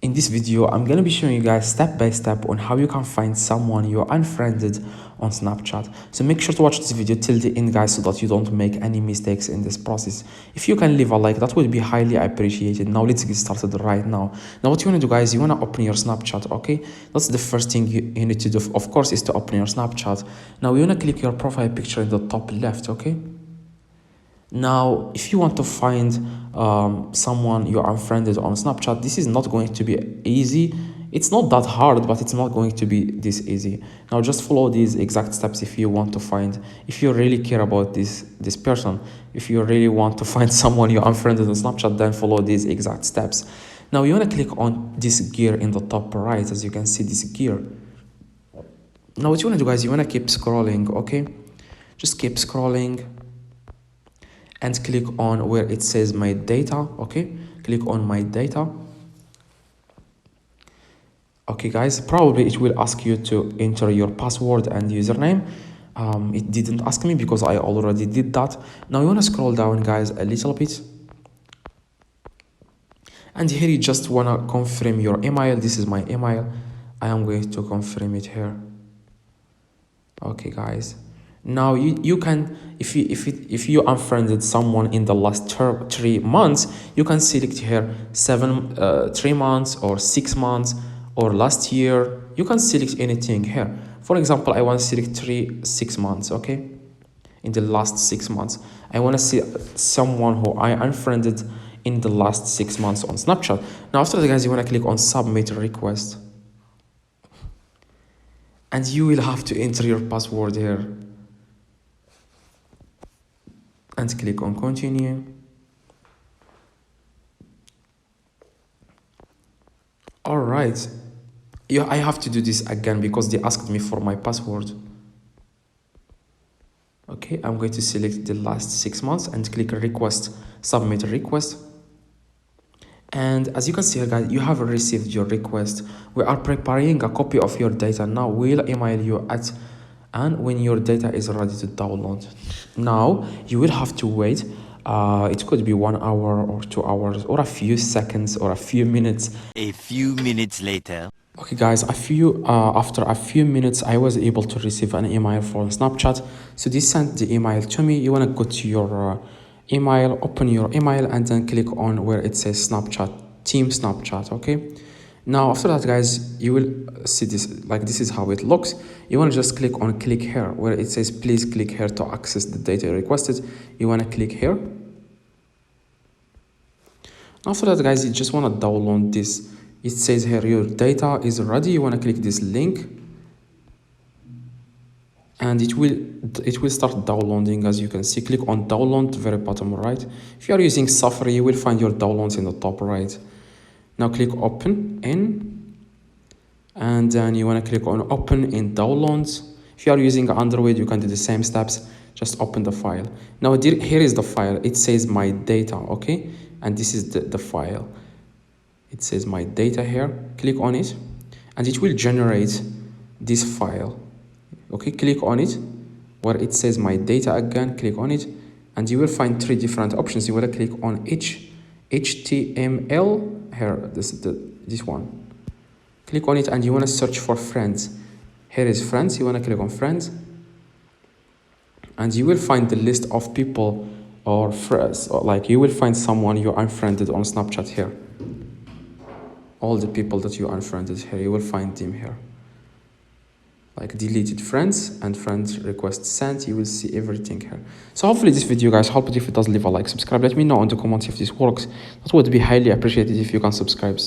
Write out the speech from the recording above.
In this video, I'm gonna be showing you guys step by step on how you can find someone you're unfriended on Snapchat. So make sure to watch this video till the end, guys, so that you don't make any mistakes in this process. If you can leave a like, that would be highly appreciated. Now let's get started right now. Now what you want to do, guys, you want to open your Snapchat. Okay, that's the first thing you need to do, of course, is to open your Snapchat. Now you want to click your profile picture in the top left. Okay, now if you want to find someone you're unfriended on Snapchat, this is not going to be easy. It's not that hard, but it's not going to be this easy. Now just follow these exact steps if you want to find, if you really care about this person, if you really want to find someone you're unfriended on Snapchat, then follow these exact steps. Now you want to click on this gear in the top right. As you can see, this gear. Now what you want to do, guys, you want to keep scrolling. Okay, just keep scrolling and click on where it says my data. Okay, click on my data. Okay, guys, probably it will ask you to enter your password and username. It didn't ask me because I already did that. Now you want to scroll down, guys, a little bit, and here you just want to confirm your email. This is my email. I am going to confirm it here. Okay, guys, now you can, if you unfriended someone in the last 3 months, you can select here 3 months or 6 months or last year. You can select anything here. For example, I want to select 6 months. Okay, in the last 6 months, I want to see someone who I unfriended in the last 6 months on Snapchat. Now after that, guys, you want to click on submit request, and you will have to enter your password here and click on continue. All right, I have to do this again because they asked me for my password. Okay, I'm going to select the last 6 months and click request, submit request. And as you can see here, guys, you have received your request. We are preparing a copy of your data now. We'll email you and when your data is ready to download. Now you will have to wait. It could be 1 hour or 2 hours or a few seconds or a few minutes. A few minutes later. Okay, guys, after a few minutes, I was able to receive an email from Snapchat. So they sent the email to me. You want to go to your email, open your email, and then click on where it says Snapchat, Team Snapchat. Okay, now after that, guys, you will see this, like this is how it looks. You want to just click on click here where it says please click here to access the data requested. You want to click here. After that, guys, you just want to download this. It says here your data is ready. You want to click this link, and it will start downloading. As you can see, click on download, very bottom right. If you are using Safari, you will find your downloads in the top right. Now click open in, and then you want to click on open in downloads. If you are using Android, you can do the same steps. Just open the file. Now here is the file. It says my data. Okay, and this is the file. It says my data here. Click on it and it will generate this file. Okay, click on it where it says my data again. Click on it and you will find 3 different options. You want to click on HTML here. This one. Click on it and you want to search for friends. Here is friends. You want to click on friends and you will find the list of people or friends, or like you will find someone you unfriended on Snapchat here. All the people that you unfriended here, you will find them here. Like deleted friends and friend request sent, you will see everything here. So hopefully this video, guys, helped. If it does, leave a like, subscribe. Let me know in the comments if this works. That would be highly appreciated if you can subscribe.